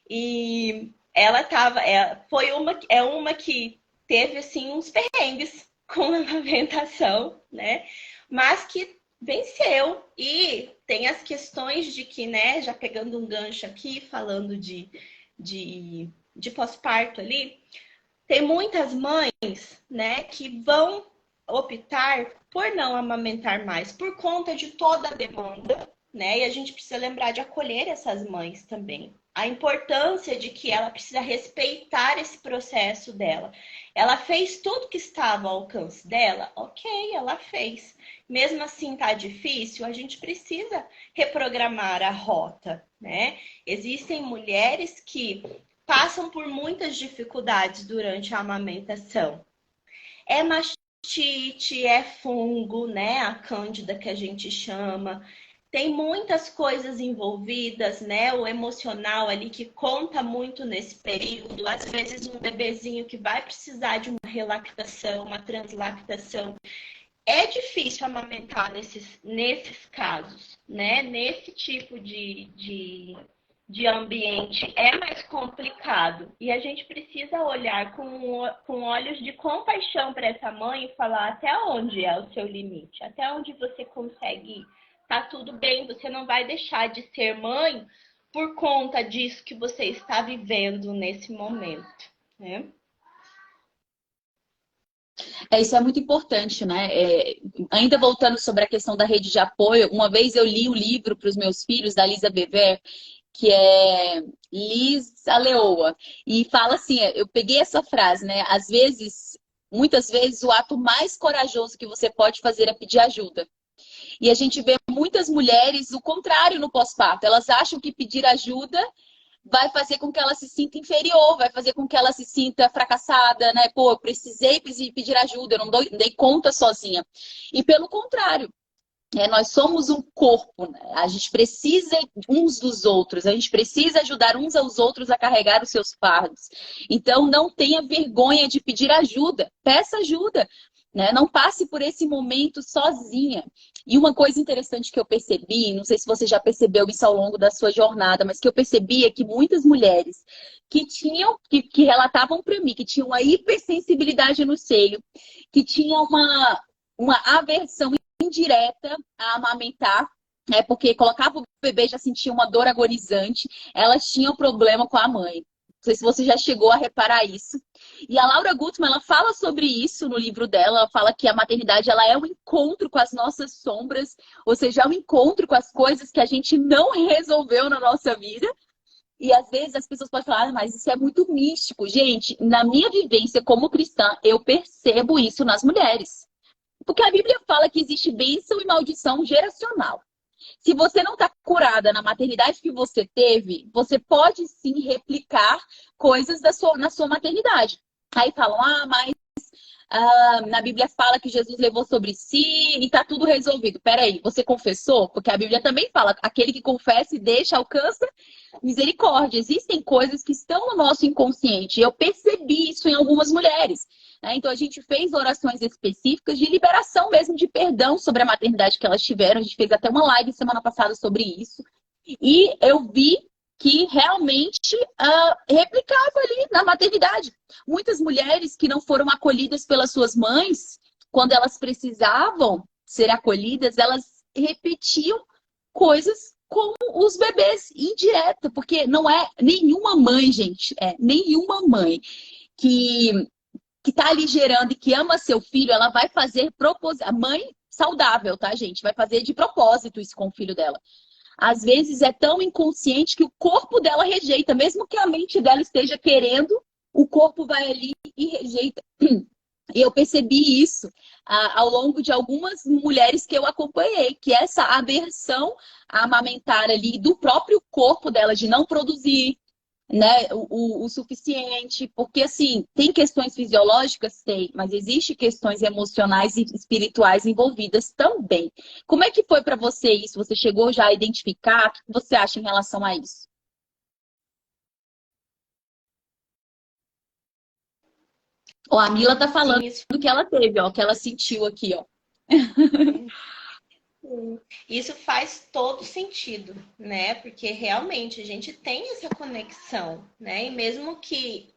E ela tava, é uma que teve assim uns perrengues com a amamentação, né? Mas que venceu. E tem as questões de que, né, já pegando um gancho aqui, falando de pós-parto ali, tem muitas mães, né, que vão optar por não amamentar mais por conta de toda a demanda, né? E a gente precisa lembrar de acolher essas mães também. A importância de que ela precisa respeitar esse processo dela. Ela fez tudo que estava ao alcance dela? Ok, ela fez. Mesmo assim tá difícil, a gente precisa reprogramar a rota, né? Existem mulheres que passam por muitas dificuldades durante a amamentação. É mastite, é fungo, né? A cândida que a gente chama. Tem muitas coisas envolvidas, né? O emocional ali que conta muito nesse período. Às vezes um bebezinho que vai precisar de uma relactação, uma translactação. É difícil amamentar nesses casos, né? Nesse tipo de ambiente é mais complicado. E a gente precisa olhar com olhos de compaixão para essa mãe e falar até onde é o seu limite, até onde você consegue ir. Tá tudo bem, você não vai deixar de ser mãe por conta disso que você está vivendo nesse momento, né? Isso é muito importante, né? Ainda voltando sobre a questão da rede de apoio, uma vez eu li o livro para os meus filhos, da Lisa Bever, que é Liz a Leoa, e fala assim, eu peguei essa frase, né? Às vezes, muitas vezes, o ato mais corajoso que você pode fazer é pedir ajuda. E a gente vê muitas mulheres o contrário no pós-parto. Elas acham que pedir ajuda vai fazer com que ela se sinta inferior, vai fazer com que ela se sinta fracassada, né? Pô, eu precisei pedir ajuda, eu não dei conta sozinha. E pelo contrário, nós somos um corpo, né? A gente precisa uns dos outros, a gente precisa ajudar uns aos outros a carregar os seus fardos. Então, não tenha vergonha de pedir ajuda, peça ajuda, né? Não passe por esse momento sozinha. E uma coisa interessante que eu percebi, não sei se você já percebeu isso ao longo da sua jornada, mas que eu percebi é que muitas mulheres que relatavam para mim que tinham uma hipersensibilidade no seio, que tinham uma aversão indireta a amamentar, porque colocava o bebê, já sentia uma dor agonizante, elas tinham problema com a mãe. Não sei se você já chegou a reparar isso. E a Laura Gutman, ela fala sobre isso no livro dela. Ela fala que a maternidade ela é um encontro com as nossas sombras, ou seja, é um encontro com as coisas que a gente não resolveu na nossa vida. E às vezes as pessoas podem falar, mas isso é muito místico. Gente, na minha vivência como cristã, eu percebo isso nas mulheres. Porque a Bíblia fala que existe bênção e maldição geracional. Se você não está curada na maternidade que você teve, você pode sim replicar coisas na sua maternidade. Aí falam, mas na Bíblia fala que Jesus levou sobre si e está tudo resolvido. Peraí, você confessou? Porque a Bíblia também fala, aquele que confessa e deixa, alcança misericórdia. Existem coisas que estão no nosso inconsciente. Eu percebi isso em algumas mulheres. Né? Então, a gente fez orações específicas de liberação mesmo, de perdão sobre a maternidade que elas tiveram. A gente fez até uma live semana passada sobre isso. E eu vi que realmente replicava ali na maternidade. Muitas mulheres que não foram acolhidas pelas suas mães, quando elas precisavam ser acolhidas, elas repetiam coisas com os bebês, indireta, porque não é nenhuma mãe, gente, nenhuma mãe que tá ali gerando e que ama seu filho, ela vai fazer propósito. A mãe saudável, tá, gente? Vai fazer de propósito isso com o filho dela. às vezes é tão inconsciente que o corpo dela rejeita, mesmo que a mente dela esteja querendo, o corpo vai ali e rejeita. E eu percebi isso ao longo de algumas mulheres que eu acompanhei, que essa aversão a amamentar ali do próprio corpo dela, de não produzir, né, o suficiente, porque assim, tem questões fisiológicas, tem, mas existe questões emocionais e espirituais envolvidas também. Como é que foi para você isso? Você chegou já a identificar? O que você acha em relação a isso? Ó, a Mila tá falando Sim, isso. do que ela teve, ó, que ela sentiu aqui, ó. Isso faz todo sentido, né? Porque realmente a gente tem essa conexão, né? E mesmo que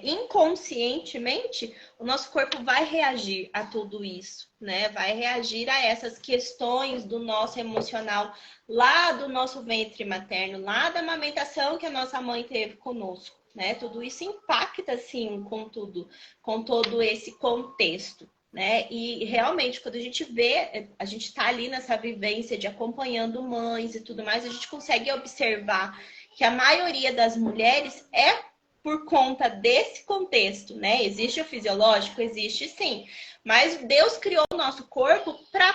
inconscientemente, o nosso corpo vai reagir a tudo isso, né? Vai reagir a essas questões do nosso emocional lá do nosso ventre materno, lá da amamentação que a nossa mãe teve conosco, né? Tudo isso impacta, sim, com tudo, com todo esse contexto. Né? E realmente, quando a gente vê, a gente está ali nessa vivência de acompanhando mães e tudo mais, a gente consegue observar que a maioria das mulheres é por conta desse contexto, né? Existe o fisiológico? Existe sim. Mas Deus criou o nosso corpo para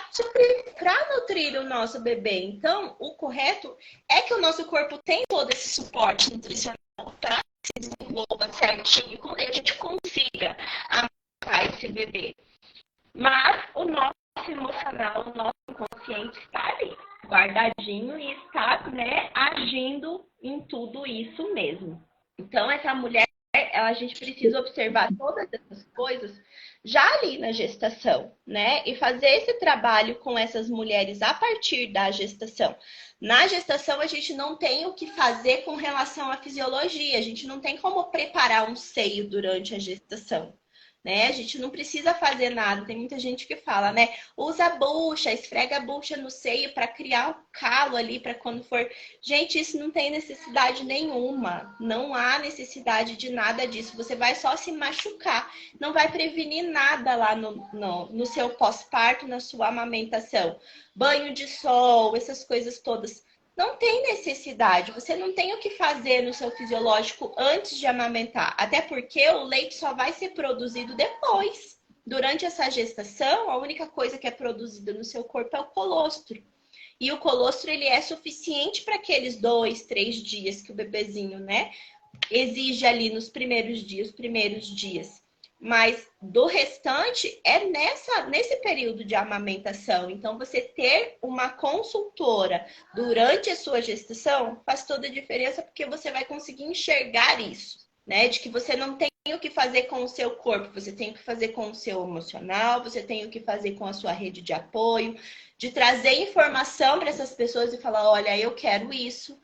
nutrir o nosso bebê. Então, o correto é que o nosso corpo tem todo esse suporte nutricional para que se desenvolva certinho e a gente consiga amar esse bebê. Mas o nosso emocional, o nosso inconsciente está ali, guardadinho e está, né, agindo em tudo isso mesmo. Então, essa mulher, a gente precisa observar todas essas coisas já ali na gestação, né? E fazer esse trabalho com essas mulheres a partir da gestação. Na gestação, a gente não tem o que fazer com relação à fisiologia, a gente não tem como preparar um seio durante a gestação. Né? A gente não precisa fazer nada. Tem muita gente que fala, né? Usa a bucha, esfrega a bucha no seio para criar um calo ali para quando for. Gente, isso não tem necessidade nenhuma. Não há necessidade de nada disso. Você vai só se machucar. Não vai prevenir nada lá no seu pós-parto, na sua amamentação. Banho de sol, essas coisas todas. Não tem necessidade, você não tem o que fazer no seu fisiológico antes de amamentar, até porque o leite só vai ser produzido depois. Durante essa gestação, a única coisa que é produzida no seu corpo é o colostro. E o colostro, ele é suficiente para aqueles 2, 3 dias que o bebezinho, né, exige ali nos primeiros dias. Mas do restante é nesse período de amamentação. Então, você ter uma consultora durante a sua gestação faz toda a diferença, porque você vai conseguir enxergar isso, né? De que você não tem o que fazer com o seu corpo, você tem o que fazer com o seu emocional, você tem o que fazer com a sua rede de apoio, de trazer informação para essas pessoas e falar, olha, eu quero isso,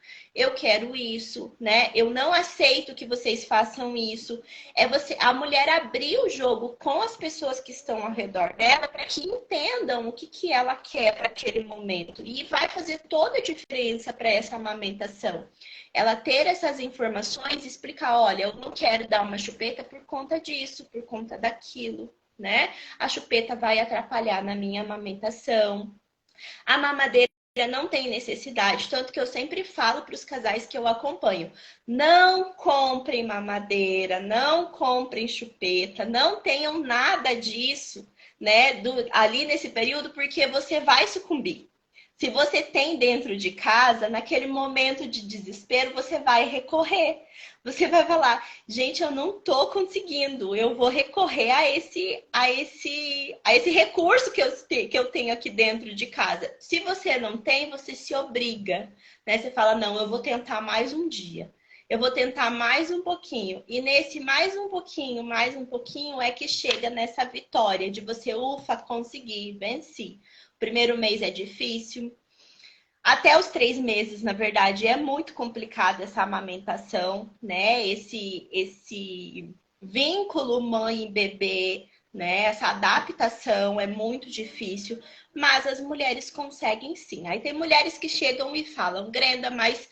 né? Eu não aceito que vocês façam isso. A mulher abrir o jogo com as pessoas que estão ao redor dela para que entendam o que ela quer para aquele momento. E vai fazer toda a diferença para essa amamentação. Ela ter essas informações e explicar, olha, eu não quero dar uma chupeta por conta disso, por conta daquilo, né? A chupeta vai atrapalhar na minha amamentação. A mamadeira não tem necessidade, tanto que eu sempre falo para os casais que eu acompanho, não comprem mamadeira, não comprem chupeta, não tenham nada disso, né, ali nesse período, porque você vai sucumbir. Se você tem dentro de casa, naquele momento de desespero, você vai recorrer. Você vai falar, gente, eu não tô conseguindo, eu vou recorrer a esse recurso que eu tenho aqui dentro de casa. Se você não tem, você se obriga, né? Você fala, não, eu vou tentar mais um dia. Eu vou tentar mais um pouquinho. E nesse mais um pouquinho é que chega nessa vitória de você, ufa, consegui, venci. Primeiro mês é difícil. Até os 3 meses, na verdade, é muito complicado essa amamentação, né? Esse vínculo mãe e bebê, né? Essa adaptação é muito difícil, mas as mulheres conseguem sim. Aí tem mulheres que chegam e falam, Grenda, mas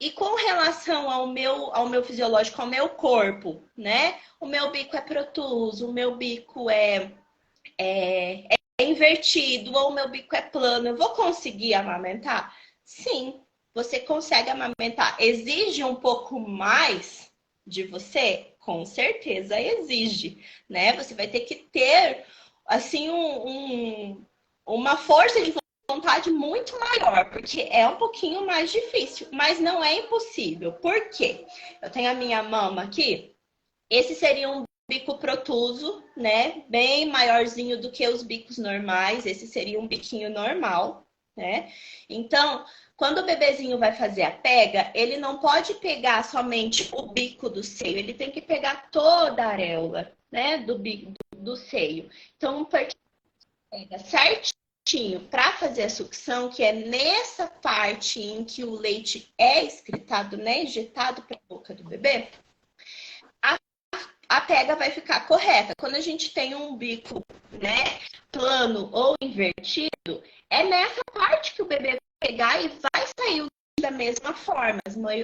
e com relação ao meu fisiológico, ao meu corpo, né? O meu bico é protuso, o meu bico é invertido ou o meu bico é plano, eu vou conseguir amamentar? Sim, você consegue amamentar. Exige um pouco mais de você? Com certeza exige, né? Você vai ter que ter, assim, uma força de vontade muito maior, porque é um pouquinho mais difícil, mas não é impossível. Por quê? Eu tenho a minha mama aqui, esse seria um bico protuso, né? Bem maiorzinho do que os bicos normais, esse seria um biquinho normal, né? Então, quando o bebezinho vai fazer a pega, ele não pode pegar somente o bico do seio, ele tem que pegar toda a areola, né, do bico do seio. Então, pega certinho para fazer a sucção, que é nessa parte em que o leite é excretado, né, injetado para a boca do bebê, a pega vai ficar correta. Quando a gente tem um bico, né, plano ou invertido, é nessa parte que o bebê vai pegar e vai sair o leite da mesma forma.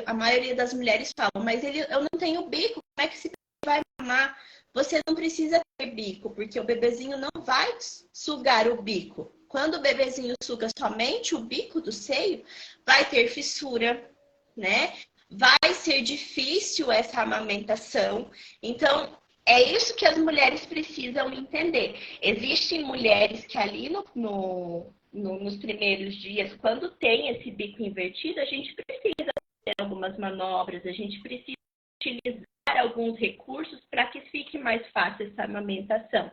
A maioria das mulheres falam, mas eu não tenho bico, como é que esse bebê vai mamar? Você não precisa ter bico, porque o bebezinho não vai sugar o bico. Quando o bebezinho suga somente o bico do seio, vai ter fissura, né? Vai ser difícil essa amamentação. Então, é isso que as mulheres precisam entender. Existem mulheres que ali nos primeiros dias, quando tem esse bico invertido, a gente precisa fazer algumas manobras, a gente precisa utilizar alguns recursos para que fique mais fácil essa amamentação.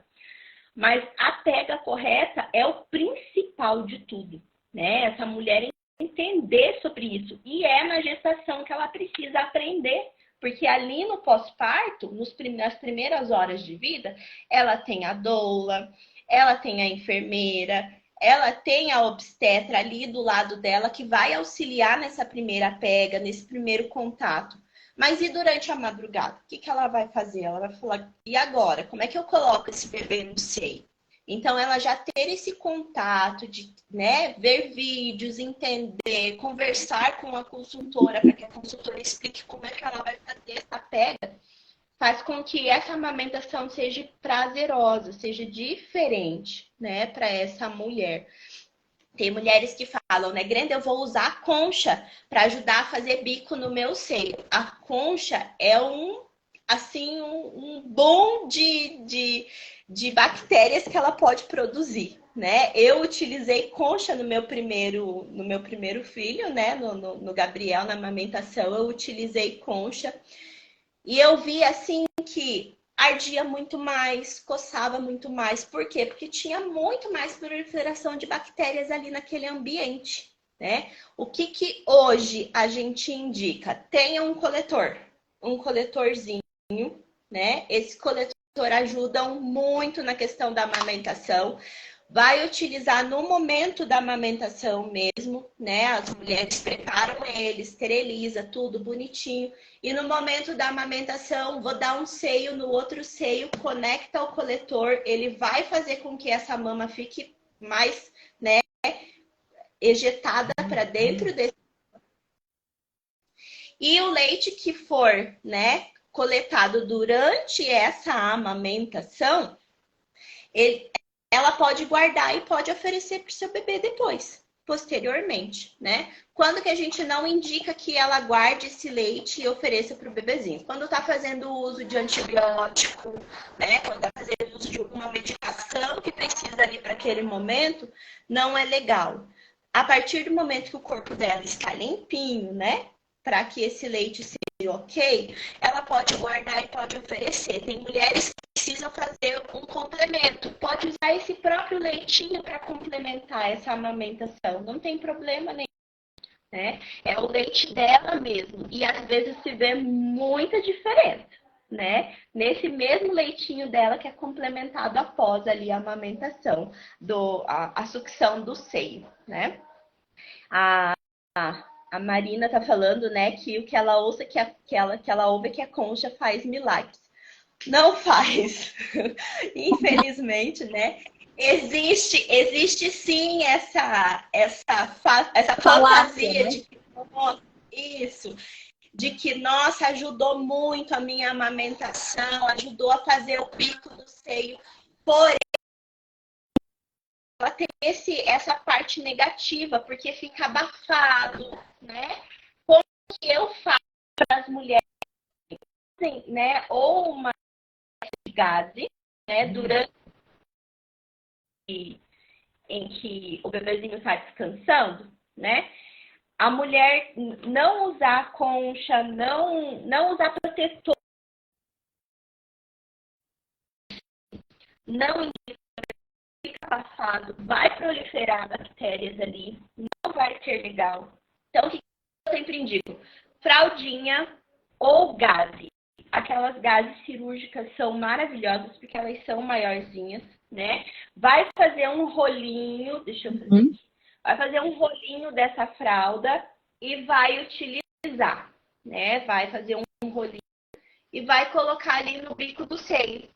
Mas a pega correta é o principal de tudo, né? Essa mulher entender sobre isso. E é na gestação que ela precisa aprender, porque ali no pós-parto, nas primeiras horas de vida, ela tem a doula, ela tem a enfermeira, ela tem a obstetra ali do lado dela que vai auxiliar nessa primeira pega, nesse primeiro contato. Mas e durante a madrugada? O que ela vai fazer? Ela vai falar, e agora? Como é que eu coloco esse bebê no seio? Então, ela já ter esse contato de, né, ver vídeos, entender, conversar com a consultora, para que a consultora explique como é que ela vai fazer essa pega, faz com que essa amamentação seja prazerosa, seja diferente, né, para essa mulher. Tem mulheres que falam, né, Grenda, eu vou usar a concha para ajudar a fazer bico no meu seio. A concha é um bom de bactérias que ela pode produzir, né? Eu utilizei concha no meu primeiro filho, né? No Gabriel, na amamentação, eu utilizei concha. E eu vi, assim, que ardia muito mais, coçava muito mais. Por quê? Porque tinha muito mais proliferação de bactérias ali naquele ambiente, né? O que hoje a gente indica? Tenha um coletorzinho, né? Esse coletor ajuda muito na questão da amamentação. Vai utilizar no momento da amamentação mesmo, né? As mulheres preparam ele, esteriliza tudo bonitinho. E no momento da amamentação, vou dar um seio no outro seio, conecta o coletor, ele vai fazer com que essa mama fique mais, né, ejetada para dentro desse. E o leite que for, né, coletado durante essa amamentação, ela pode guardar e pode oferecer para o seu bebê depois, posteriormente, né? Quando que a gente não indica que ela guarde esse leite e ofereça para o bebezinho? Quando está fazendo uso de antibiótico, né? Quando está fazendo uso de alguma medicação que precisa ali para aquele momento, não é legal. A partir do momento que o corpo dela está limpinho, né? Para que esse leite seja ok, ela pode guardar e pode oferecer. Tem mulheres que precisam fazer um complemento. Pode usar esse próprio leitinho para complementar essa amamentação. Não tem problema nenhum, né? É o leite dela mesmo. E às vezes se vê muita diferença, né? Nesse mesmo leitinho dela que é complementado após ali a amamentação, a sucção do seio, né? A Marina tá falando, né, que o que ela ouça, que ela ouve que a concha faz milagres. Não faz. Infelizmente, né? Existe sim essa fantasia, né? De que, nossa, ajudou muito a minha amamentação, ajudou a fazer o bico do seio. Porém, tem essa parte negativa, porque fica abafado, né? Como que eu faço para as mulheres, né? Ou uma gase, né? Durante em que o bebezinho está descansando, né? A mulher não usar concha, não usar protetor, não fica passado, vai proliferar bactérias ali, não vai ser legal. Então, o que eu sempre indico? Fraldinha ou gaze. Aquelas gases cirúrgicas são maravilhosas porque elas são maiorzinhas, né? Vai fazer um rolinho, deixa eu fazer aqui. Vai fazer um rolinho dessa fralda e vai utilizar, né? Vai fazer um rolinho e vai colocar ali no bico do seio.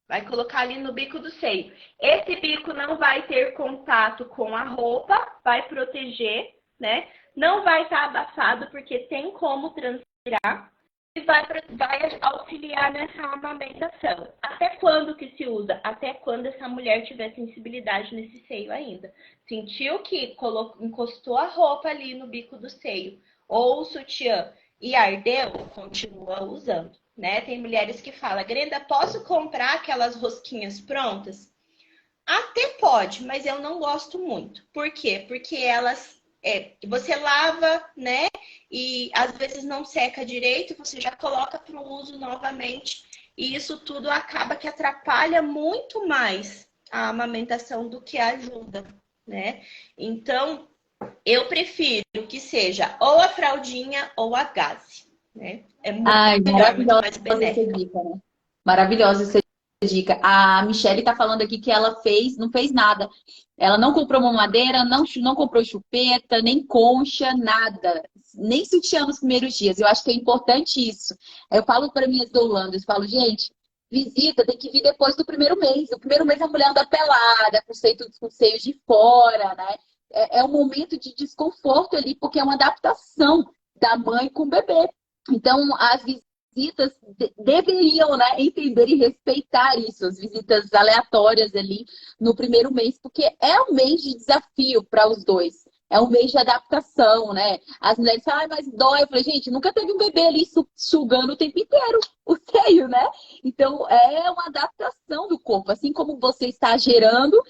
Vai colocar ali no bico do seio. Esse bico não vai ter contato com a roupa, vai proteger, né? Não vai estar abafado porque tem como transpirar e vai auxiliar nessa amamentação. Até quando que se usa? Até quando essa mulher tiver sensibilidade nesse seio ainda. Sentiu que encostou a roupa ali no bico do seio ou o sutiã e ardeu, continua usando, né? Tem mulheres que falam, Grenda, posso comprar aquelas rosquinhas prontas? Até pode, mas eu não gosto muito. Por quê? Porque elas você lava, né? E às vezes não seca direito, você já coloca para o uso novamente. E isso tudo acaba que atrapalha muito mais a amamentação do que ajuda, né? Então, eu prefiro que seja ou a fraldinha ou a gaze, né? É muito melhor, muito mais benéfica. Dica, né? Maravilhosa essa dica. A Michelle tá falando aqui que ela não fez nada. Ela não comprou mamadeira, não comprou chupeta, nem concha, nada. Nem sutiã nos primeiros dias. Eu acho que é importante isso. Eu falo para minhas doulandas, falo, gente, visita tem que vir depois do primeiro mês. O primeiro mês a mulher anda pelada, com os seios de fora, né? É um momento de desconforto ali, porque é uma adaptação da mãe com o bebê. Então, as visitas deveriam, né, entender e respeitar isso, as visitas aleatórias ali no primeiro mês, porque é um mês de desafio para os dois. É um mês de adaptação, né? As mulheres falam, mas dói. Eu falei, gente, nunca teve um bebê ali sugando o tempo inteiro o seio, né? Então, é uma adaptação do corpo. Assim como você está gerando,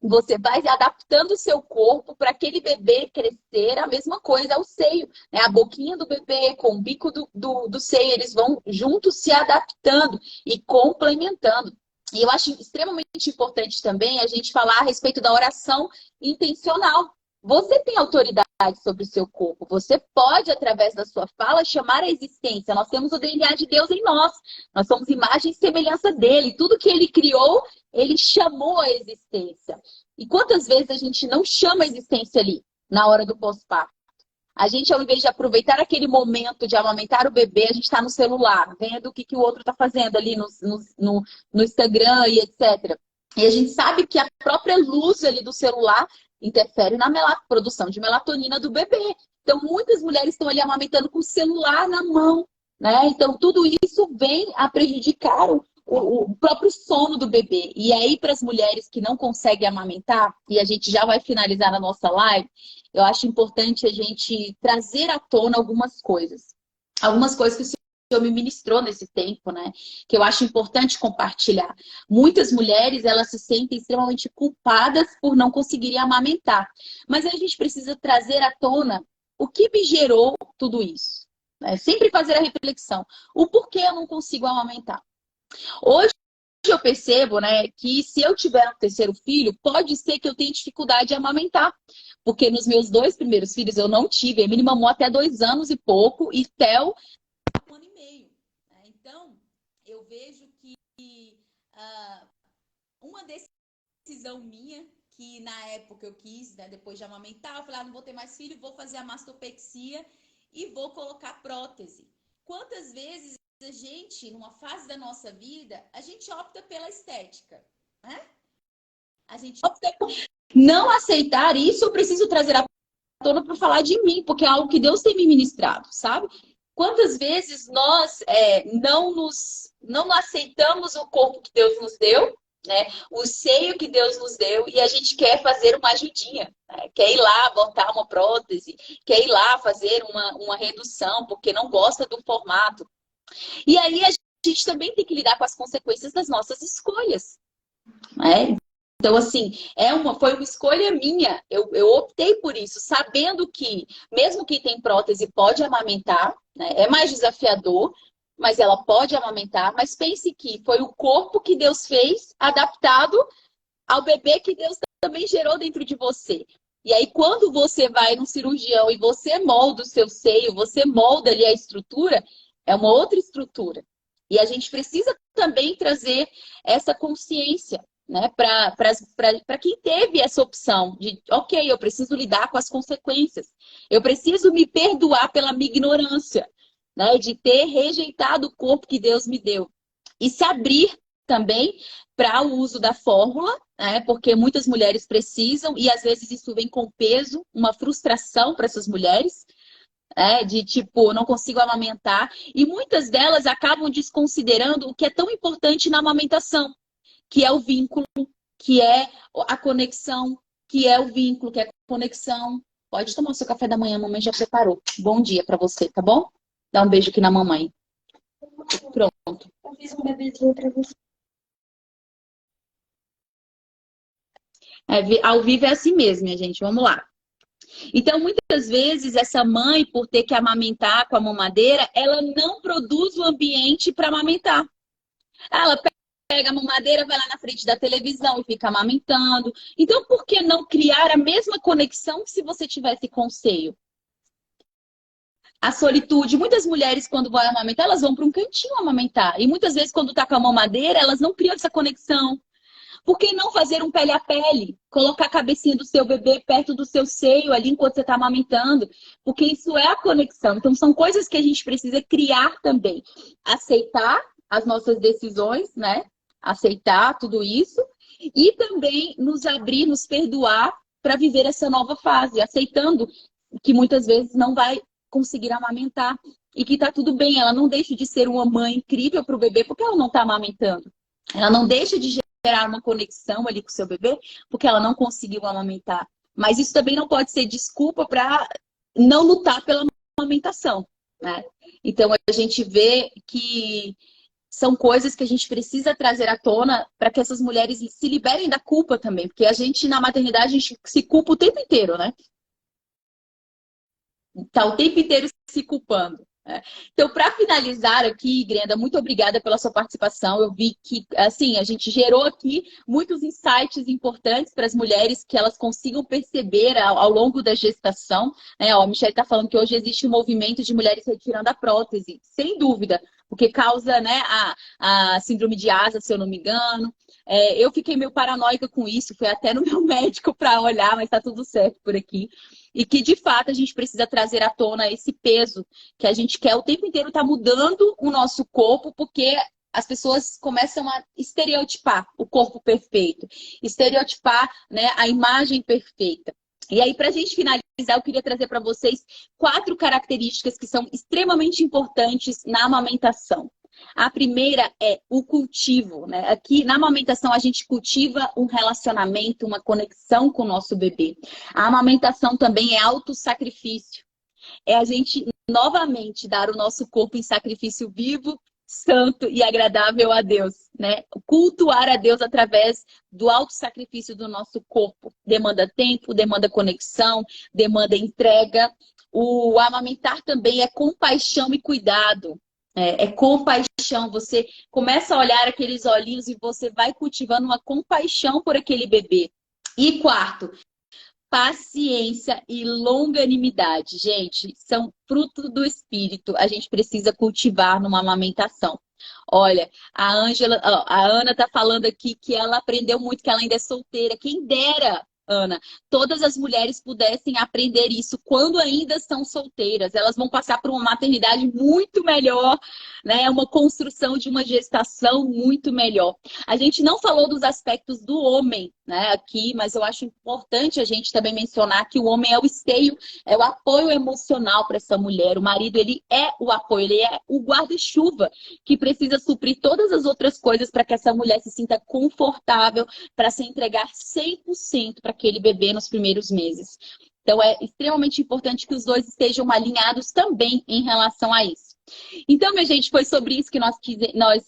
você vai adaptando o seu corpo para aquele bebê crescer, a mesma coisa ao seio, né? A boquinha do bebê com o bico do seio, eles vão juntos se adaptando e complementando. E eu acho extremamente importante também a gente falar a respeito da oração intencional. Você tem autoridade sobre o seu corpo. Você pode, através da sua fala, chamar a existência. Nós temos o DNA de Deus em nós. Nós somos imagem e semelhança dele. Tudo que ele criou, ele chamou a existência. E quantas vezes a gente não chama a existência ali, na hora do pós-parto? A gente, ao invés de aproveitar aquele momento de amamentar o bebê, a gente está no celular, vendo o que o outro está fazendo ali no Instagram e etc. E a gente sabe que a própria luz ali do celular interfere na produção de melatonina do bebê. Então, muitas mulheres estão ali amamentando com o celular na mão, né? Então, tudo isso vem a prejudicar o próprio sono do bebê. E aí, para as mulheres que não conseguem amamentar, e a gente já vai finalizar na nossa live, eu acho importante a gente trazer à tona algumas coisas. Algumas coisas que o Senhor me ministrou nesse tempo, né? Que eu acho importante compartilhar. Muitas mulheres, elas se sentem extremamente culpadas por não conseguirem amamentar. Mas a gente precisa trazer à tona o que me gerou tudo isso. Né? Sempre fazer a reflexão. O porquê eu não consigo amamentar. Hoje eu percebo, né, que se eu tiver um terceiro filho, pode ser que eu tenha dificuldade de amamentar. Porque nos meus 2 primeiros filhos eu não tive. Ele me mamou até 2 anos e pouco. E Theo, 1 ano e meio. Então, eu vejo que uma decisão minha, que na época eu quis, né, depois de amamentar, eu falei, não vou ter mais filho, vou fazer a mastopexia e vou colocar prótese. Quantas vezes a gente, numa fase da nossa vida, a gente opta pela estética, né? A gente opta por não aceitar isso, eu preciso trazer à tona para falar de mim, porque é algo que Deus tem me ministrado, sabe? Quantas vezes nós não aceitamos o corpo que Deus nos deu, né? O seio que Deus nos deu e a gente quer fazer uma ajudinha, né? Quer ir lá botar uma prótese, quer ir lá fazer uma redução, porque não gosta do formato. E aí a gente também tem que lidar com as consequências das nossas escolhas, né? Então, assim, foi uma escolha minha. Eu optei por isso, sabendo que, mesmo quem tem prótese pode amamentar, né? É mais desafiador, mas ela pode amamentar. Mas pense que foi o corpo que Deus fez, adaptado ao bebê que Deus também gerou dentro de você. E aí, quando você vai num cirurgião e você molda o seu seio, você molda ali a estrutura, é uma outra estrutura. E a gente precisa também trazer essa consciência, né, para quem teve essa opção de, ok, eu preciso lidar com as consequências, eu preciso me perdoar pela minha ignorância, né, de ter rejeitado o corpo que Deus me deu. E se abrir também para o uso da fórmula, né, porque muitas mulheres precisam, e às vezes isso vem com peso, uma frustração para essas mulheres, de tipo, não consigo amamentar. E muitas delas acabam desconsiderando o que é tão importante na amamentação, que é o vínculo, que é a conexão, que é o vínculo, que é a conexão. Pode tomar o seu café da manhã, a mamãe já preparou. Bom dia para você, tá bom? Dá um beijo aqui na mamãe. Pronto. Eu fiz um bebezinho para você. Ao vivo é assim mesmo, minha gente. Vamos lá. Então, muitas vezes, essa mãe, por ter que amamentar com a mamadeira, ela não produz o ambiente para amamentar. Ela pega a mamadeira, vai lá na frente da televisão e fica amamentando. Então, por que não criar a mesma conexão que se você tivesse com o seio? A solitude. Muitas mulheres, quando vão amamentar, elas vão para um cantinho amamentar. E muitas vezes, quando tá com a mamadeira, elas não criam essa conexão. Por que não fazer um pele a pele? Colocar a cabecinha do seu bebê perto do seu seio ali enquanto você está amamentando. Porque isso é a conexão. Então, são coisas que a gente precisa criar também. Aceitar as nossas decisões, né? Aceitar tudo isso. E também nos abrir, nos perdoar para viver essa nova fase. Aceitando que muitas vezes não vai conseguir amamentar. E que tá tudo bem. Ela não deixa de ser uma mãe incrível para o bebê porque ela não está amamentando. Ela não deixa de gerar uma conexão ali com o seu bebê, porque ela não conseguiu amamentar. Mas isso também não pode ser desculpa para não lutar pela amamentação, né? Então, a gente vê que são coisas que a gente precisa trazer à tona para que essas mulheres se liberem da culpa também, porque a gente, na maternidade, a gente se culpa o tempo inteiro, né? Tá o tempo inteiro se culpando. Então, para finalizar aqui, Grenda, muito obrigada pela sua participação. Eu vi que, assim, a gente gerou aqui muitos insights importantes para as mulheres que elas consigam perceber ao longo da gestação. Ó, a Michelle está falando que hoje existe um movimento de mulheres retirando a prótese, sem dúvida, porque causa, né, a síndrome de asa, se eu não me engano. Eu fiquei meio paranoica com isso, fui até no meu médico para olhar, mas está tudo certo por aqui. E que, de fato, a gente precisa trazer à tona esse peso que a gente quer o tempo inteiro estar mudando o nosso corpo, porque as pessoas começam a estereotipar o corpo perfeito, estereotipar, né, a imagem perfeita. E aí, para a gente finalizar, eu queria trazer para vocês 4 características que são extremamente importantes na amamentação. A primeira é o cultivo, né? Aqui na amamentação a gente cultiva um relacionamento, uma conexão com o nosso bebê. A amamentação também é autossacrifício. É a gente novamente dar o nosso corpo em sacrifício vivo, santo e agradável a Deus, né? Cultuar a Deus através do autossacrifício do nosso corpo. Demanda tempo, demanda conexão, demanda entrega. O amamentar também é compaixão e cuidado. É compaixão, você começa a olhar aqueles olhinhos e você vai cultivando uma compaixão por aquele bebê. E 4, paciência e longanimidade. Gente, são fruto do espírito. A gente precisa cultivar numa amamentação. Olha, a Ana tá falando aqui que ela aprendeu muito, que ela ainda é solteira. Quem dera, Ana, todas as mulheres pudessem aprender isso quando ainda são solteiras. Elas vão passar por uma maternidade muito melhor, né? É uma construção de uma gestação muito melhor. A gente não falou dos aspectos do homem, né, aqui, mas eu acho importante a gente também mencionar que o homem é o esteio, é o apoio emocional para essa mulher. O marido, ele é o apoio, ele é o guarda-chuva que precisa suprir todas as outras coisas para que essa mulher se sinta confortável para se entregar 100% para aquele bebê nos primeiros meses. Então, é extremamente importante que os dois estejam alinhados também em relação a isso. Então, minha gente, foi sobre isso que nós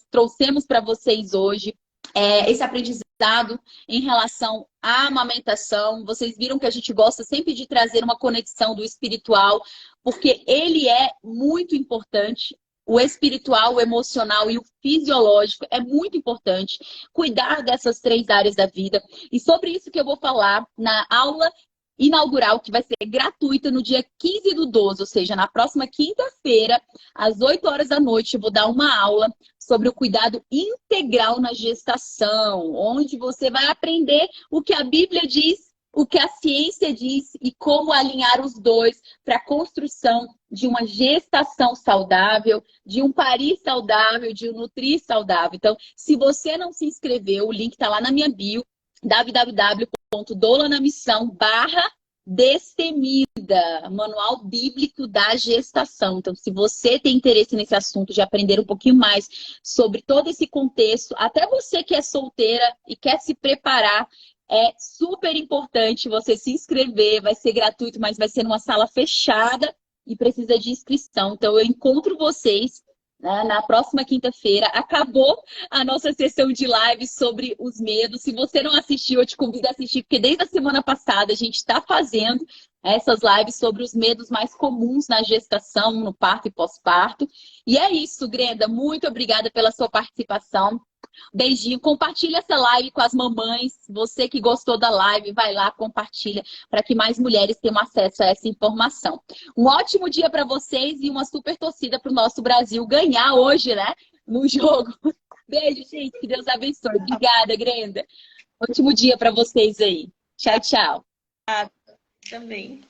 trouxemos para vocês hoje. Esse aprendizado em relação à amamentação. Vocês viram que a gente gosta sempre de trazer uma conexão do espiritual, porque ele é muito importante. O espiritual, o emocional e o fisiológico é muito importante. Cuidar dessas 3 áreas da vida. E sobre isso que eu vou falar na aula inaugural, que vai ser gratuita no dia 15/12, ou seja, na próxima quinta-feira, às 8 horas da noite, eu vou dar uma aula sobre o cuidado integral na gestação, onde você vai aprender o que a Bíblia diz, o que a ciência diz e como alinhar os dois para a construção de uma gestação saudável, de um parir saudável, de um nutrir saudável. Então, se você não se inscreveu, o link está lá na minha bio, www.doulanamissão/Destemida, Manual Bíblico da Gestação. Então, se você tem interesse nesse assunto, de aprender um pouquinho mais sobre todo esse contexto, até você que é solteira e quer se preparar, é super importante você se inscrever. Vai ser gratuito, mas vai ser numa sala fechada e precisa de inscrição. Então, eu encontro vocês na próxima quinta-feira. Acabou a nossa sessão de live sobre os medos. Se você não assistiu, eu te convido a assistir, porque desde a semana passada a gente está fazendo essas lives sobre os medos mais comuns na gestação, no parto e pós-parto. E é isso, Grenda. Muito obrigada pela sua participação. Beijinho. Compartilha essa live com as mamães. Você que gostou da live, vai lá, compartilha, para que mais mulheres tenham acesso a essa informação. Um ótimo dia para vocês e uma super torcida para o nosso Brasil ganhar hoje, né? No jogo. Beijo, gente. Que Deus abençoe. Obrigada, Grenda. Ótimo dia para vocês aí. Tchau, tchau. Também.